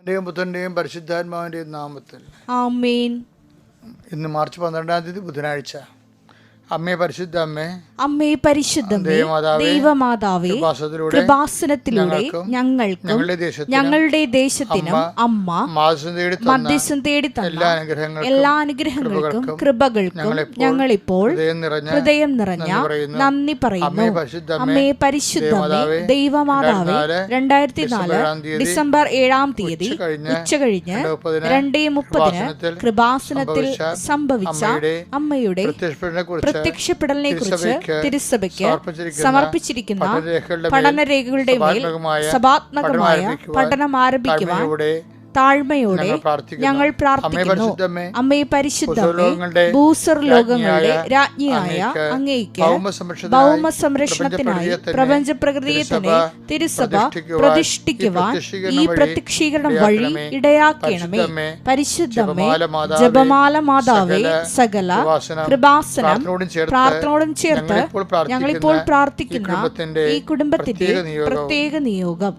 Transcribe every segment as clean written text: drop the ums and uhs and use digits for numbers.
ന്റെയും പുത്രന്റെയും പരിശുദ്ധാത്മാവിന്റെയും നാമത്തിൽ ആമേൻ. ഇന്ന് മാർച്ച് 12 ബുധനാഴ്ച. അമ്മേ പരിശുദ്ധ അമ്മേ, അമ്മേ പരിശുദ്ധമേ, ദൈവമാതാവേ, കൃപാസനത്തിലൂടെ ഞങ്ങൾക്കും ഞങ്ങളുടെ ദേശത്തിനും അമ്മ മധ്യസ്ഥം തേടി തന്ന എല്ലാ അനുഗ്രഹങ്ങൾക്കും കൃപകൾക്കും ഞങ്ങളിപ്പോൾ ഹൃദയം നിറഞ്ഞ നന്ദി പറയുന്നു. അമ്മേ പരിശുദ്ധമേ, ദൈവമാതാവേ, 2004 ഡിസംബർ 7 ഉച്ചകഴിഞ്ഞ് 2:30 കൃപാസനത്തിൽ സംഭവിച്ച അമ്മയുടെ പ്രത്യക്ഷപ്പെടലിനെ കുറിച്ച് തിരുസഭയ്ക്ക് സമർപ്പിച്ചിരിക്കുന്ന പഠനരേഖകളുടെ മേൽ സഭാത്മകമായ പഠനം ആരംഭിക്കുവാൻ താഴ്മയോടെ ഞങ്ങൾ പ്രാർത്ഥിക്കുന്നു. അമ്മേ പരിശുദ്ധമേ, ഭൂസർ ലോകങ്ങളുടെ രാജ്ഞിയായ അങ്ങേയ്ക്ക് ഭൗമ സംരക്ഷണത്തിനായി പ്രപഞ്ച പ്രകൃതിയെ തന്നെ തിരുസഭ പ്രതിഷ്ഠിക്കുവാൻ ഈ പ്രത്യക്ഷീകരണം വഴി ഇടയാക്കണമേ. പരിശുദ്ധമേ, ജപമാല മാതാവേ, സകല കൃപാസനം പ്രാർത്ഥനയോടും ചേർത്ത് ഞങ്ങളിപ്പോൾ പ്രാർത്ഥിക്കുന്ന ഈ കുടുംബത്തിന്റെ പ്രത്യേക നിയോഗം.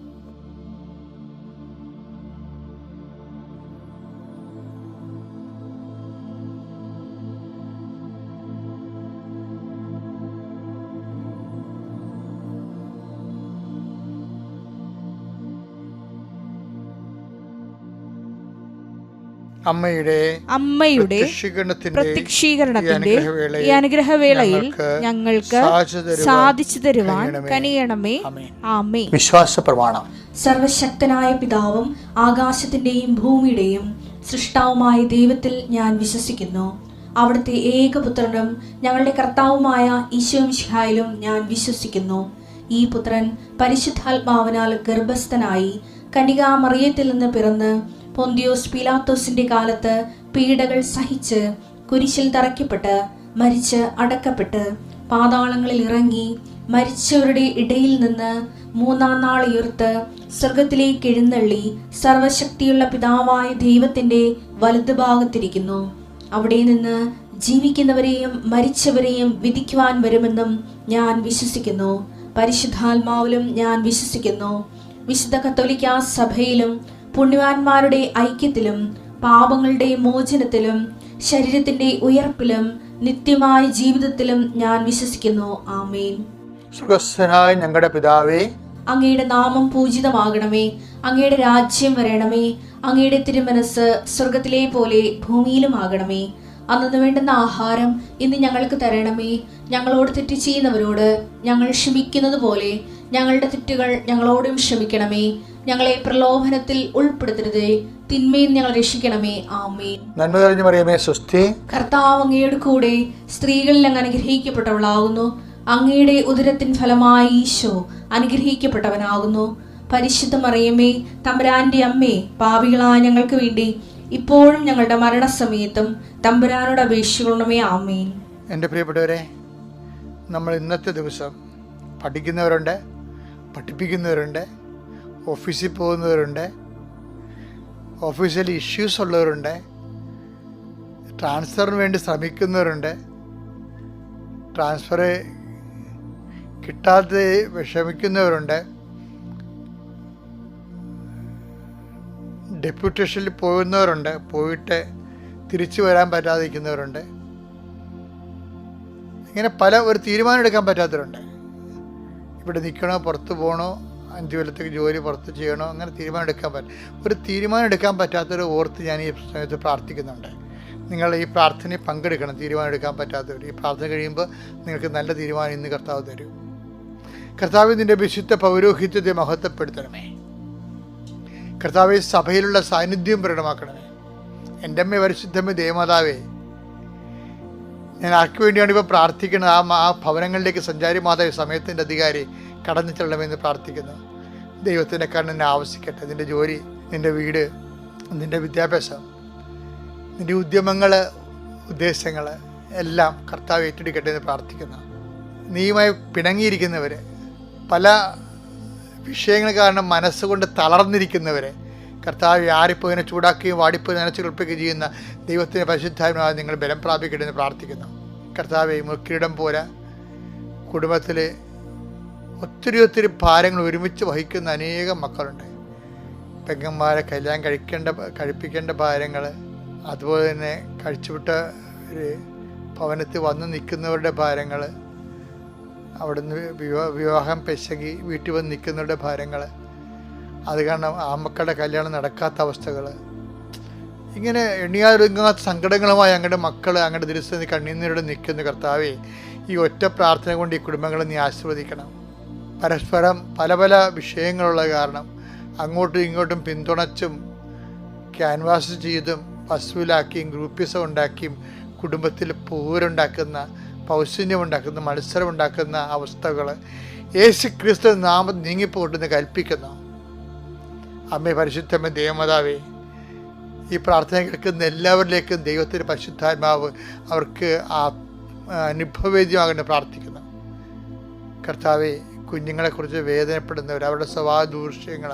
അമ്മയുടെ പ്രത്യക്ഷീകരണത്തിന്റെ ഈ അനുഗ്രഹവേളയിൽ ഞങ്ങൾക്ക് സാധിച്ചു തരുവാൻ കനിയണമേ. ആമേൻ. വിശ്വാസ പ്രമാണം. സർവശക്തനായ പിതാവും ആകാശത്തിന്റെയും ഭൂമിയുടെയും സൃഷ്ടാവുമായ ദൈവത്തിൽ ഞാൻ വിശ്വസിക്കുന്നു. അവിടുത്തെ ഏകപുത്രനും ഞങ്ങളുടെ കർത്താവുമായ ഈശോമിശിഹായിലും ഞാൻ വിശ്വസിക്കുന്നു. ഈ പുത്രൻ പരിശുദ്ധാത്മാവിനാൽ ഗർഭസ്ഥനായി കന്യകാമറിയത്തിൽ നിന്ന് പിറന്ന് പൊന്തിയോസ് പീലാത്തോസിന്റെ കാലത്ത് പീഡകൾ സഹിച്ച് കുരിശിൽ തറയ്ക്കപ്പെട്ട് മരിച്ച് അടക്കപ്പെട്ട് പാതാളങ്ങളിൽ ഇറങ്ങി മരിച്ചവരുടെ ഇടയിൽ നിന്ന് 3-ാം നാൾ ഉയർത്ത് സ്വർഗത്തിലേക്ക് എഴുന്നള്ളി സർവശക്തിയുള്ള പിതാവായ ദൈവത്തിന്റെ വലതുഭാഗത്തിരിക്കുന്നു. അവിടെ നിന്ന് ജീവിക്കുന്നവരെയും മരിച്ചവരെയും വിധിക്കുവാൻ വരുമെന്നും ഞാൻ വിശ്വസിക്കുന്നു. പരിശുദ്ധാത്മാവിലും ഞാൻ വിശ്വസിക്കുന്നു. വിശുദ്ധ കത്തോലിക്കാ സഭയിലും പുണ്യവാന്മാരുടെ ഐക്യത്തിലും പാപങ്ങളുടെ മോചനത്തിലും ശരീരത്തിന്റെ ഉയർപ്പിലും നിത്യമായ ജീവിതത്തിലും ഞാൻ വിശ്വസിക്കുന്നു. ആമേൻ. സ്വർഗ്ഗസ്ഥനായ ഞങ്ങളുടെ പിതാവേ, അങ്ങയുടെ നാമം പൂജിതമാകണമേ. അങ്ങയുടെ രാജ്യം വരണമേ. അങ്ങയുടെ തിരുമനസ് സ്വർഗത്തിലെ പോലെ ഭൂമിയിലും ആകണമേ. അന്നു വേണ്ടുന്ന ആഹാരം ഇന്ന് ഞങ്ങൾക്ക് തരണമേ. ഞങ്ങളോട് തെറ്റ് ചെയ്യുന്നവരോട് ഞങ്ങൾ ക്ഷമിക്കുന്നത് പോലെ ഞങ്ങളുടെ തെറ്റുകൾ ഞങ്ങളോടും ക്ഷമിക്കണമേ. ഞങ്ങളെ പ്രലോഭനത്തിൽ ഉൾപ്പെടുത്തരുതേ, തിന്മയിൽ ഞങ്ങൾ രക്ഷിക്കണമേ. ആമേൻ. നന്മ നിറഞ്ഞ മറിയമേ, സ്വസ്തി. കർത്താവ് അങ്ങയുടെ കൂടെ സ്ത്രീകളിൽ അങ്ങ് അനുഗ്രഹിക്കപ്പെട്ടവളാകുന്നു. അങ്ങയുടെ ഉദരത്തിൻ ഫലമായി ഈശോ അനുഗ്രഹിക്കപ്പെട്ടവനാകുന്നു. പരിശുദ്ധ മറിയമേ, തമ്പുരാന്റെ അമ്മേ, പാപികളായ ഞങ്ങൾക്ക് വേണ്ടി ഇപ്പോഴും ഞങ്ങളുടെ മരണസമയത്തും തമ്പുരാനോട് അപേക്ഷിക്കണമേ. ആമേൻ. എൻ്റെ പ്രിയപ്പെട്ടവരെ, നമ്മൾ ഇന്നത്തെ ദിവസം പഠിക്കുന്നവരുണ്ട്, പഠിപ്പിക്കുന്നവരുണ്ട്, ഓഫീസിൽ പോകുന്നവരുണ്ട്, ഓഫീസിൽ ഇഷ്യൂസ് ഉള്ളവരുണ്ട്, ട്രാൻസ്ഫറിന് വേണ്ടി ശ്രമിക്കുന്നവരുണ്ട്, ട്രാൻസ്ഫർ കിട്ടാതെ വിഷമിക്കുന്നവരുണ്ട്, ഡെപ്യൂട്ടേഷനിൽ പോകുന്നവരുണ്ട്, പോയിട്ട് തിരിച്ചു വരാൻ പറ്റാതിരിക്കുന്നവരുണ്ട്. ഇങ്ങനെ ഒരു തീരുമാനം എടുക്കാൻ പറ്റാത്തവരുണ്ട്. ഇവിടെ നിൽക്കണോ, പുറത്ത് പോകണോ, 5 കൊല്ലത്തേക്ക് ജോലി പുറത്ത് ചെയ്യണോ, അങ്ങനെ ഒരു തീരുമാനം എടുക്കാൻ പറ്റാത്തവർ ഓർത്ത് ഞാൻ ഈ സമയത്ത് പ്രാർത്ഥിക്കുന്നുണ്ട്. നിങ്ങൾ ഈ പ്രാർത്ഥനയിൽ പങ്കെടുക്കണം. തീരുമാനം എടുക്കാൻ പറ്റാത്തവർ ഈ പ്രാർത്ഥന കഴിയുമ്പോൾ നിങ്ങൾക്ക് നല്ല തീരുമാനം ഇന്ന് കർത്താവ് തരും. കർത്താവ് നിൻ്റെ വിശുദ്ധ പൗരോഹിത്യത്തെ മഹത്വപ്പെടുത്തണമേ. കർത്താവ് സഭയിലുള്ള സാന്നിധ്യം പ്രകടമാക്കണമേ. എൻ്റെ അമ്മ പരിശുദ്ധമ്മ ദേവമാതാവേ, ഞാൻ ആർക്ക് വേണ്ടിയാണ് ഇപ്പോൾ പ്രാർത്ഥിക്കുന്നത്? ആ ഭവനങ്ങളിലേക്ക് സഞ്ചാരി മാതാവ് സമയത്തിൻ്റെ അധികാരി കടന്നു ചെല്ലണമെന്ന് പ്രാർത്ഥിക്കുന്നു. ദൈവത്തിൻ്റെ കണ്ണിനെ ആവശ്യിക്കട്ടെ. നിൻ്റെ ജോലി, നിൻ്റെ വീട്, നിൻ്റെ വിദ്യാഭ്യാസം, നിൻ്റെ ഉദ്യമങ്ങൾ, ഉദ്ദേശങ്ങൾ എല്ലാം കർത്താവ് ഏറ്റെടുക്കട്ടെ എന്ന് പ്രാർത്ഥിക്കുന്നു. നീയുമായി പിണങ്ങിയിരിക്കുന്നവർ, പല വിഷയങ്ങൾ കാരണം മനസ്സുകൊണ്ട് തളർന്നിരിക്കുന്നവർ, കർത്താവ് ആരിപ്പോയിനെ ചൂടാക്കുകയും വാടിപ്പോയി നനച്ചു കുളിപ്പിക്കുകയും ചെയ്യുന്ന ദൈവത്തിൻ്റെ പരിശുദ്ധാത്മാവ് നിങ്ങൾ ബലം പ്രാപിക്കട്ടെ എന്ന് പ്രാർത്ഥിക്കുന്നു. കർത്താവെ, മുക്കിടം പോലെ കുടുംബത്തിൽ ഒത്തിരി ഭാരങ്ങൾ ഒരുമിച്ച് വഹിക്കുന്ന അനേകം മക്കളുണ്ട്. പെങ്ങന്മാരെ കല്യാണം കഴിപ്പിക്കേണ്ട ഭാരങ്ങൾ, അതുപോലെ തന്നെ കഴിച്ചുവിട്ട ഒരു ഭവനത്തിൽ വന്ന് നിൽക്കുന്നവരുടെ ഭാരങ്ങൾ, അവിടുന്ന് വിവാഹം പെശകി വീട്ടിൽ വന്ന് നിൽക്കുന്നവരുടെ ഭാരങ്ങൾ, അത് കാരണം ആമക്കളുടെ കല്യാണം നടക്കാത്ത അവസ്ഥകൾ, ഇങ്ങനെ എണ്ണിയാലൊടുങ്ങാത്ത സങ്കടങ്ങളുമായി അങ്ങയുടെ മക്കൾ അങ്ങയുടെ ദിവസം കണ്ണീരോടെ നിൽക്കുന്ന കർത്താവേ, ഈ ഒറ്റ പ്രാർത്ഥന കൊണ്ട് ഈ കുടുംബങ്ങളെ നീ ആശീർവദിക്കണം. പരസ്പരം പല പല വിഷയങ്ങളുള്ള കാരണം അങ്ങോട്ടും ഇങ്ങോട്ടും പിന്തുണച്ചും ക്യാൻവാസ് ചെയ്തും വസൂലാക്കിയും ഗ്രൂപ്പിസം ഉണ്ടാക്കിയും കുടുംബത്തിൽ പോരുണ്ടാക്കുന്ന, പൗശന്യമുണ്ടാക്കുന്ന, മത്സരമുണ്ടാക്കുന്ന അവസ്ഥകൾ യേശു ക്രിസ്തു നാമം നീങ്ങിപ്പോട്ടെന്ന് കൽപ്പിക്കുന്നു. അമ്മേ പരിശുദ്ധമ്മ ദേവമാതാവേ, ഈ പ്രാർത്ഥന കേൾക്കുന്ന എല്ലാവരിലേക്കും ദൈവത്തിൻ്റെ പരിശുദ്ധാത്മാവ് അവർക്ക് അനുഭവവേദ്യമാകേണ്ട പ്രാർത്ഥിക്കുന്നു. കർത്താവെ, കുഞ്ഞുങ്ങളെക്കുറിച്ച് വേദനപ്പെടുന്നവർ, അവരുടെ സ്വഭാവ ദൂഷ്യങ്ങൾ,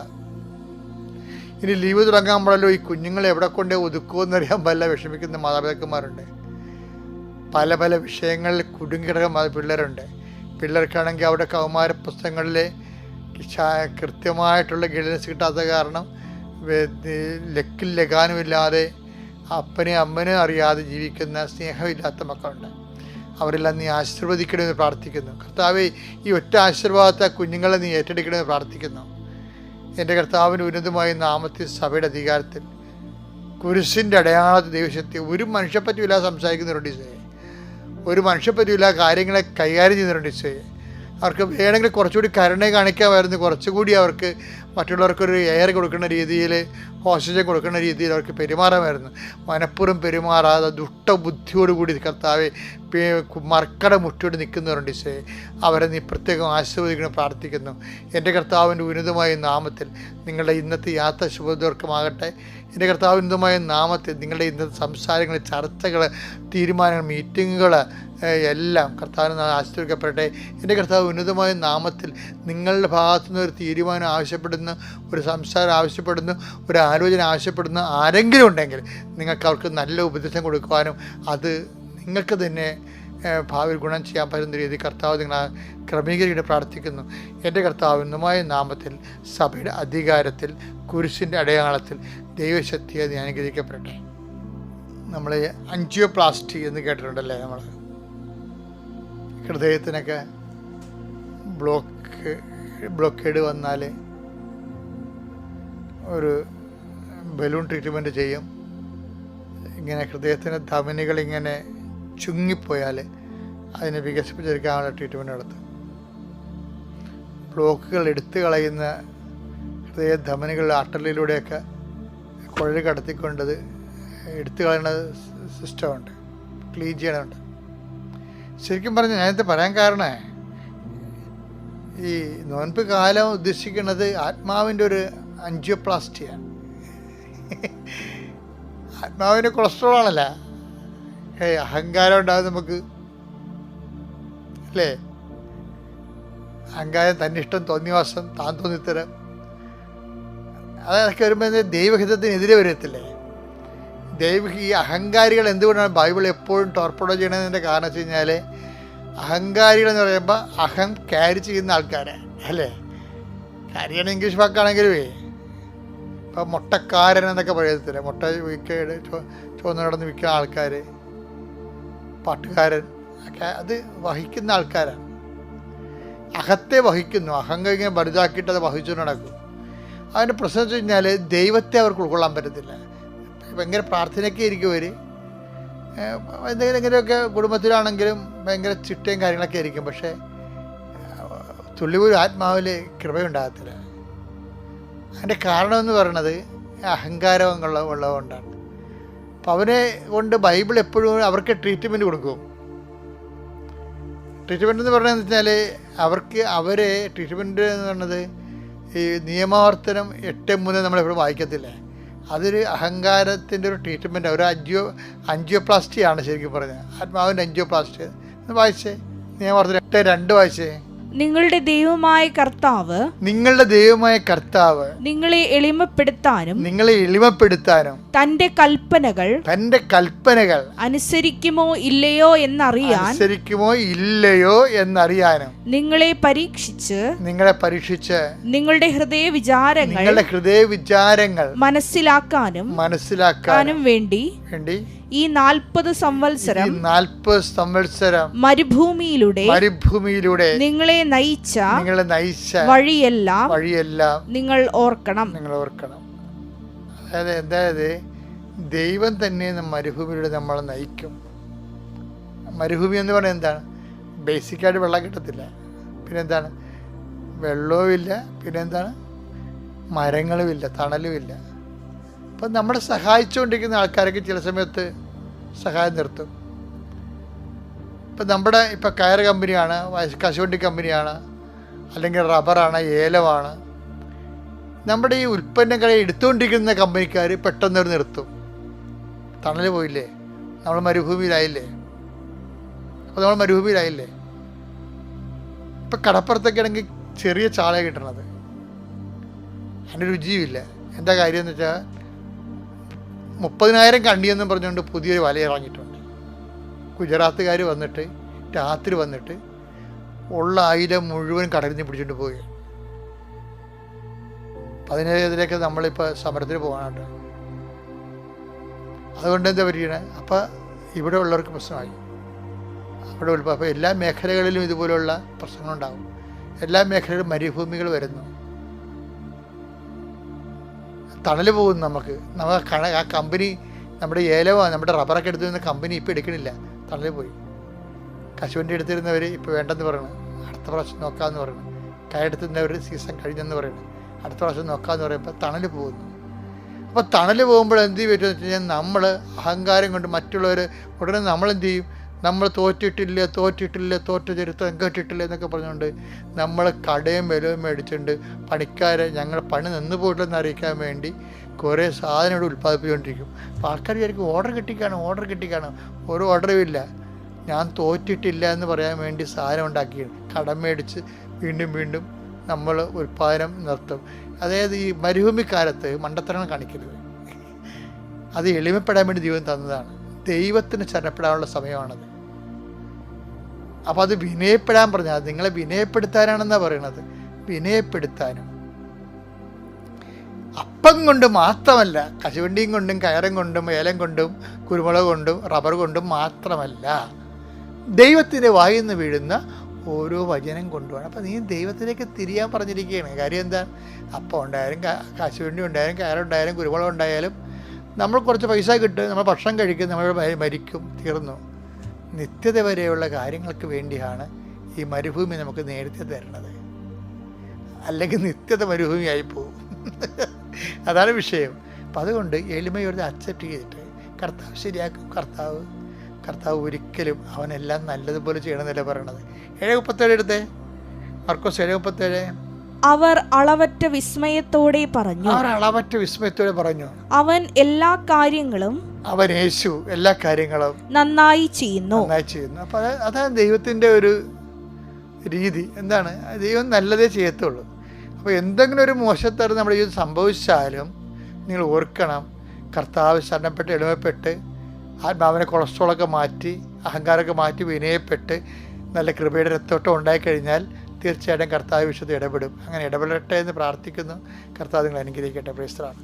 ഇനി ലീവ് തുടങ്ങാൻ ഈ കുഞ്ഞുങ്ങളെ എവിടെ കൊണ്ടേ ഒതുക്കുമെന്നറിയാൻ പല വിഷമിക്കുന്ന മാതാപിതാക്കന്മാരുണ്ട്. പല പല വിഷയങ്ങളിൽ കുടുങ്ങിക്കിടക്കുന്ന പിള്ളേരുണ്ട്. പിള്ളേർക്കാണെങ്കിൽ അവിടെ കൗമാര പുസ്തകങ്ങളിലെ കൃത്യമായിട്ടുള്ള ഗൈഡൻസ് കിട്ടാത്ത കാരണം ലക്കിൽ ലഗാനുമില്ലാതെ അപ്പനെയും അമ്മനെയും അറിയാതെ ജീവിക്കുന്ന സ്നേഹമില്ലാത്ത മക്കളുണ്ട്. അവരെല്ലാം നീ ആശീർവദിക്കണമെന്ന് പ്രാർത്ഥിക്കുന്നു. കർത്താവേ, ഈ ഒറ്റ ആശീർവാദത്തെ കുഞ്ഞുങ്ങളെ നീ ഏറ്റെടുക്കണമെന്ന് പ്രാർത്ഥിക്കുന്നു. എൻ്റെ കർത്താവിൻ്റെ ഉന്നതമായ നാമത്തിൽ സഭയുടെ അധികാരത്തിൽ കുരിശിൻ്റെ അടയാളത്തിൽ ദൈവശക്തി ഒരു മനുഷ്യപ്പറ്റിയില്ല സംസാരിക്കുന്നവരുണ്ട് ഈശോയെ, ഒരു മനുഷ്യപ്പറ്റിയില്ല കാര്യങ്ങളെ കൈകാര്യം ചെയ്യുന്നവരുണ്ട് ഈശോയെ. അവർക്ക് വേണമെങ്കിൽ കുറച്ചുകൂടി കരുണ കാണിക്കാമായിരുന്നു, കുറച്ചുകൂടി അവർക്ക് മറ്റുള്ളവർക്കൊരു എയർ കൊടുക്കുന്ന രീതിയിൽ, ഓക്സിജൻ കൊടുക്കുന്ന രീതിയിൽ അവർക്ക് പെരുമാറാമായിരുന്നു. മനഃപൂർവ്വം പെരുമാറാതെ ദുഷ്ടബുദ്ധിയോടുകൂടി കർത്താവെ മർക്കട മുറ്റോട് നിൽക്കുന്നവരുണ്ട് ഈശോയെ. അവരെ നീ പ്രത്യേകം ആശീർവദിക്കണം പ്രാർത്ഥിക്കുന്നു. എൻ്റെ കർത്താവിൻ്റെ ഉന്നതമായ നാമത്തിൽ നിങ്ങളുടെ ഇന്നത്തെ യാത്ര ശുഭദീർഘമാകട്ടെ. എൻ്റെ കർത്താവിൻ്റെ ഉന്നതമായ നാമത്തിൽ നിങ്ങളുടെ ഇന്നത്തെ സംസാരങ്ങൾ, ചർച്ചകൾ, തീരുമാനങ്ങൾ, മീറ്റിങ്ങുകൾ എല്ലാം കർത്താവിന് ആശീർവദിക്കപ്പെടട്ടെ. എൻ്റെ കർത്താവ് ഉന്നതമായ നാമത്തിൽ നിങ്ങളുടെ ഭാഗത്തുനിന്ന് ഒരു തീരുമാനം ആവശ്യപ്പെടുന്ന, ഒരു സംസാരം ആവശ്യപ്പെടുന്നു, ഒരു ആലോചന ആവശ്യപ്പെടുന്ന ആരെങ്കിലും ഉണ്ടെങ്കിൽ നിങ്ങൾക്ക് അവർക്ക് നല്ല ഉപദേശം കൊടുക്കുവാനും അത് നിങ്ങൾക്ക് തന്നെ ഭാവിയിൽ ഗുണം ചെയ്യാൻ പറ്റുന്ന രീതിയിൽ കർത്താവ് നിങ്ങളെ ക്രമീകരിക്കാൻ പ്രാർത്ഥിക്കുന്നു. എൻ്റെ കർത്താവ് ഉന്നതമായ നാമത്തിൽ സഭയുടെ അധികാരത്തിൽ കുരിശിൻ്റെ അടയാളത്തിൽ ദൈവശക്തിയെ നീ അനുഗ്രഹിക്കപ്പെടട്ടെ. നമ്മൾ ആൻജിയോപ്ലാസ്റ്റി എന്ന് കേട്ടിട്ടുണ്ടല്ലേ, നമ്മൾ ഹൃദയത്തിനൊക്കെ ബ്ലോക്കേഡ് വന്നാൽ ഒരു ബലൂൺ ട്രീറ്റ്മെൻറ്റ് ചെയ്യും. ഇങ്ങനെ ഹൃദയത്തിൻ്റെ ധമനികളിങ്ങനെ ചുങ്ങിപ്പോയാൽ അതിനെ വികസിപ്പിച്ചെടുക്കാനുള്ള ട്രീറ്റ്മെൻറ്റ് നടത്തും. ബ്ലോക്കുകൾ എടുത്തു കളയുന്ന ഹൃദയ ധമനികളുടെ ആർട്ടറിയിലൂടെയൊക്കെ കുഴൽ കടത്തിക്കൊണ്ടത് എടുത്തു കളയുന്ന സിസ്റ്റമുണ്ട്, ക്ലീൻ ചെയ്യണമുണ്ട്. ശരിക്കും പറഞ്ഞാൽ ഞാനിത് പറയാൻ കാരണമേ, ഈ നോൻപ് കാലം ഉദ്ദേശിക്കുന്നത് ആത്മാവിൻ്റെ ഒരു ആൻജിയോപ്ലാസ്റ്റിയാണ്. ആത്മാവിന് കൊളസ്ട്രോൾ ആണല്ല, അഹങ്കാരം ഉണ്ടാകും നമുക്ക്, അല്ലേ? അഹങ്കാരം, തന്നിഷ്ടം, തോന്നിവാസം, താൻ തോന്നിത്തരം, അതൊക്കെ വരുമ്പോൾ ദൈവഹിതത്തിനെതിരെ വരത്തില്ലേ? ഈ അഹങ്കാരികൾ എന്തുകൊണ്ടാണ് ബൈബിൾ എപ്പോഴും ടോർപ്പഡോ ചെയ്യണതിൻ്റെ കാരണം വെച്ച് കഴിഞ്ഞാൽ, അഹങ്കാരികളെന്ന് പറയുമ്പോൾ അഹം ക്യാരി ചെയ്യുന്ന ആൾക്കാരാണ്, അല്ലേ? ക്യാരിയാണ് ഇംഗ്ലീഷ് വാക്കാണെങ്കിലും ഇപ്പം മുട്ടക്കാരൻ എന്നൊക്കെ പറയത്തില്ല, മുട്ട ചുവന്ന് നടന്ന് വിൽക്കുന്ന ആൾക്കാർ, പാട്ടുകാരൻ ഒക്കെ അത് വഹിക്കുന്ന ആൾക്കാരാണ്. അഹത്തെ വഹിക്കുന്നു, അഹങ്കാരം ഇങ്ങനെ വലുതാക്കിയിട്ട് അത് വഹിച്ചു നടക്കും. അതിൻ്റെ പ്രശ്നം വെച്ച് കഴിഞ്ഞാൽ ദൈവത്തെ അവർക്ക് ഉൾക്കൊള്ളാൻ പറ്റത്തില്ല. ഭയങ്കര പ്രാർത്ഥനയൊക്കെ ആയിരിക്കും അവർ, എന്തെങ്കിലുമൊക്കെ കുടുംബത്തിലാണെങ്കിലും ഭയങ്കര ചിട്ടയും കാര്യങ്ങളൊക്കെ ആയിരിക്കും, പക്ഷേ തുള്ളിപോലും ആത്മാവിൽ കൃപയുണ്ടാകത്തില്ല. അതിൻ്റെ കാരണമെന്ന് പറയുന്നത് അഹങ്കാരമുള്ളതുകൊണ്ടാണ്. അപ്പം അവനെ കൊണ്ട് ബൈബിൾ എപ്പോഴും അവർക്ക് ട്രീറ്റ്മെൻറ്റ് കൊടുക്കും. ട്രീറ്റ്മെൻറ്റ് എന്ന് പറയുന്നത് വെച്ചാൽ അവരെ ട്രീറ്റ്മെൻറ്റ് എന്ന് പറയുന്നത് ഈ നിയമാവർത്തനം 8:3 നമ്മളെപ്പോഴും വായിക്കത്തില്ല. അതൊരു അഹങ്കാരത്തിൻ്റെ ഒരു ട്രീറ്റ്മെൻറ്റ്, ഒരു ആൻജിയോപ്ലാസ്റ്റിയാണ് ശരിക്കും പറഞ്ഞത്, ആത്മാവിൻ്റെ ആൻജിയോപ്ലാസ്റ്റി. വായിച്ചേ നിയമാവർത്തനം 8:2 വായിച്ചേ. നിങ്ങളുടെ ദൈവമായ കർത്താവ് നിങ്ങളെ എളിമപ്പെടുത്താനും തന്റെ കൽപ്പനകൾ അനുസരിക്കുമോ ഇല്ലയോ എന്നറിയാനും നിങ്ങളെ പരീക്ഷിച്ച് നിങ്ങളുടെ ഹൃദയ വിചാരങ്ങൾ മനസ്സിലാക്കാനും വേണ്ടി ഈ 40 സംവത്സരം മരുഭൂമിയിലൂടെ നിങ്ങളെ നയിച്ച വഴിയെല്ലാം നിങ്ങൾ ഓർക്കണം. അതായത് ദൈവം തന്നെ മരുഭൂമിയിലൂടെ നമ്മളെ നയിക്കും. മരുഭൂമി എന്ന് പറഞ്ഞാൽ എന്താണ്? ബേസിക്കായിട്ട് വെള്ളം കിട്ടത്തില്ല, പിന്നെന്താണ്? വെള്ളവുമില്ല, പിന്നെന്താണ്? മരങ്ങളുമില്ല, തണലുമില്ല. അപ്പം നമ്മളെ സഹായിച്ചുകൊണ്ടിരിക്കുന്ന ആൾക്കാരൊക്കെ ചില സമയത്ത് സഹായം നിർത്തും. ഇപ്പം കയർ കമ്പനിയാണ്, കശുവണ്ടി കമ്പനിയാണ്, അല്ലെങ്കിൽ റബ്ബറാണ്, ഏലമാണ്. നമ്മുടെ ഈ ഉൽപ്പന്നങ്ങളെ എടുത്തുകൊണ്ടിരിക്കുന്ന കമ്പനിക്കാർ പെട്ടെന്ന് നിർത്തും. തണൽ പോയില്ലേ, നമ്മൾ മരുഭൂമിയിലായില്ലേ. ഇപ്പം കടപ്പുറത്തൊക്കെ ആണെങ്കിൽ ചെറിയ ചാള കിട്ടണത്, അതിൻ്റെ രുചിയുമില്ല. എന്താ കാര്യം എന്ന് വെച്ചാൽ 30,000 കണ്ടിയെന്നും പറഞ്ഞുകൊണ്ട് പുതിയൊരു വല ഇറങ്ങിയിട്ടുണ്ട്. ഗുജറാത്തുകാർ വന്നിട്ട് രാത്രി വന്നിട്ട് ഉള്ള 1000 മുഴുവൻ കടലിൽ നിന്ന് പിടിച്ചിട്ട് പോയി. 17 നമ്മളിപ്പോൾ സമരത്തിന് പോകാനുണ്ട്. അതുകൊണ്ട് എന്താ പറ്റിയത്? അപ്പം ഇവിടെ ഉള്ളവർക്ക് പ്രശ്നമായി. അപ്പോൾ എല്ലാ മേഖലകളിലും ഇതുപോലുള്ള പ്രശ്നങ്ങളുണ്ടാകും. എല്ലാ മേഖലയിലും മരുഭൂമികൾ വരുന്നു, തണൽ പോകുന്നു. നമുക്ക് ആ കമ്പനി, നമ്മുടെ ഏലമാണ്, നമ്മുടെ റബ്ബറൊക്കെ എടുത്തിരുന്ന കമ്പനി ഇപ്പോൾ എടുക്കണില്ല, തണൽ പോയി. കശുവണ്ടി എടുത്തിരുന്നവർ ഇപ്പോൾ വേണ്ടെന്ന് പറയണം, അടുത്ത പ്രാവശ്യം നോക്കാമെന്ന് പറയണം. കയറെടുത്തിരുന്നവർ സീസൺ കഴിഞ്ഞെന്ന് പറയണം, അടുത്ത പ്രാവശ്യം നോക്കാമെന്ന് പറയുമ്പോൾ തണൽ പോകുന്നു. അപ്പോൾ തണൽ പോകുമ്പോൾ എന്ത് പറ്റുമെന്ന് വെച്ച് കഴിഞ്ഞാൽ നമ്മൾ അഹങ്കാരം കൊണ്ട് മറ്റുള്ളവർ ഉടനെ നമ്മളെന്ത് ചെയ്യും? നമ്മൾ തോറ്റ ചരിത്രം കേട്ടിട്ടില്ല എന്നൊക്കെ പറഞ്ഞുകൊണ്ട് നമ്മൾ കടയും വിലയും മേടിച്ചുകൊണ്ട് പണിക്കാരെ ഞങ്ങൾ പണി നിന്ന് പോയിട്ടെന്ന് അറിയിക്കാൻ വേണ്ടി കുറേ സാധനം ഇവിടെ ഉൽപ്പാദിപ്പിച്ചുകൊണ്ടിരിക്കും. അപ്പോൾ ആൾക്കാർ വിചാരിക്കും ഓർഡർ കിട്ടിക്കാണ്. ഒരു ഓർഡറും ഇല്ല. ഞാൻ തോറ്റിട്ടില്ല എന്ന് പറയാൻ വേണ്ടി സാധനം ഉണ്ടാക്കിയാണ്, കടം മേടിച്ച് വീണ്ടും നമ്മൾ ഉൽപ്പാദനം നിർത്തും. അതായത് ഈ മരുഭൂമിക്കാലത്ത് മണ്ടത്തരം കാണിക്കരുത്. അത് എളിമപ്പെടാൻ വേണ്ടി ദൈവം തന്നതാണ്. ദൈവത്തിന് ശരണപ്പെടാനുള്ള സമയമാണത്. അപ്പോൾ അത് വിനയപ്പെടാൻ പറഞ്ഞാൽ നിങ്ങളെ വിനയപ്പെടുത്താനാണെന്നാണ് പറയണത്. വിനയപ്പെടുത്താനും അപ്പം കൊണ്ട് മാത്രമല്ല, കശുവണ്ടിയും കൊണ്ടും കയറും കൊണ്ടും ഏലം കൊണ്ടും കുരുമുളക് കൊണ്ടും റബ്ബർ കൊണ്ടും മാത്രമല്ല, ദൈവത്തിൻ്റെ വായിൽ നിന്ന് വീഴുന്ന ഓരോ വചനം കൊണ്ടുപോകണം. അപ്പോൾ നീ ദൈവത്തിലേക്ക് തിരിയാൻ പറഞ്ഞിരിക്കുകയാണ്. കാര്യം എന്താ? അപ്പം ഉണ്ടായാലും കശുവണ്ടി ഉണ്ടായാലും കയറുണ്ടായാലും കുരുമുളക് ഉണ്ടായാലും നമ്മൾ കുറച്ച് പൈസ കിട്ടും, നമ്മൾ ഭക്ഷണം കഴിക്കും, നമ്മൾ മരിക്കും, തീർന്നു. നിത്യത വരെയുള്ള കാര്യങ്ങൾക്ക് വേണ്ടിയാണ് ഈ മരുഭൂമി നമുക്ക് നേരത്തെ തരുന്നത്. അല്ലെങ്കിൽ നിത്യത മരുഭൂമിയായി പോകും. അതാണ് വിഷയം. അപ്പം അതുകൊണ്ട് എളിമയോട് അക്സെപ്റ്റ് ചെയ്തിട്ട് കർത്താവ് ശരിയാക്കും. കർത്താവ് ഒരിക്കലും അവനെല്ലാം നല്ലതുപോലെ ചെയ്യണമെന്നല്ല പറയണത്. 7:37 എടുത്തേ, മർക്കോസ് 7:37. അവർ അളവറ്റ വിസ്മയത്തോടെ പറഞ്ഞു, അവൻ യേശു എല്ലാ കാര്യങ്ങളും നന്നായി ചെയ്യുന്നു. അപ്പൊ അതാണ് ദൈവത്തിന്റെ ഒരു രീതി. എന്താണ്? ദൈവം നല്ലതേ ചെയ്യത്തുള്ളൂ. അപ്പോൾ എന്തെങ്കിലും ഒരു മോശത്തരം നമ്മുടെ ജീവിതം സംഭവിച്ചാലും നിങ്ങൾ ഓർക്കണം, കർത്താവ് ശരണപ്പെട്ട് എളിമപ്പെട്ട് ആത്മാവിനെ കൊളസ്ട്രോളൊക്കെ മാറ്റി അഹങ്കാരമൊക്കെ മാറ്റി വിനയപ്പെട്ട് നല്ല കൃപയുടെ രക്തോട്ടം ഉണ്ടായിക്കഴിഞ്ഞാൽ തീർച്ചയായിട്ടും കർത്താവ് വിശുദ്ധ ഇടപെടും. അങ്ങനെ ഇടപെടട്ടെ എന്ന് പ്രാർത്ഥിക്കുന്നു. കർത്താവ് നിങ്ങൾ അനുഗ്രഹിക്കട്ടെ. Praise the Lord.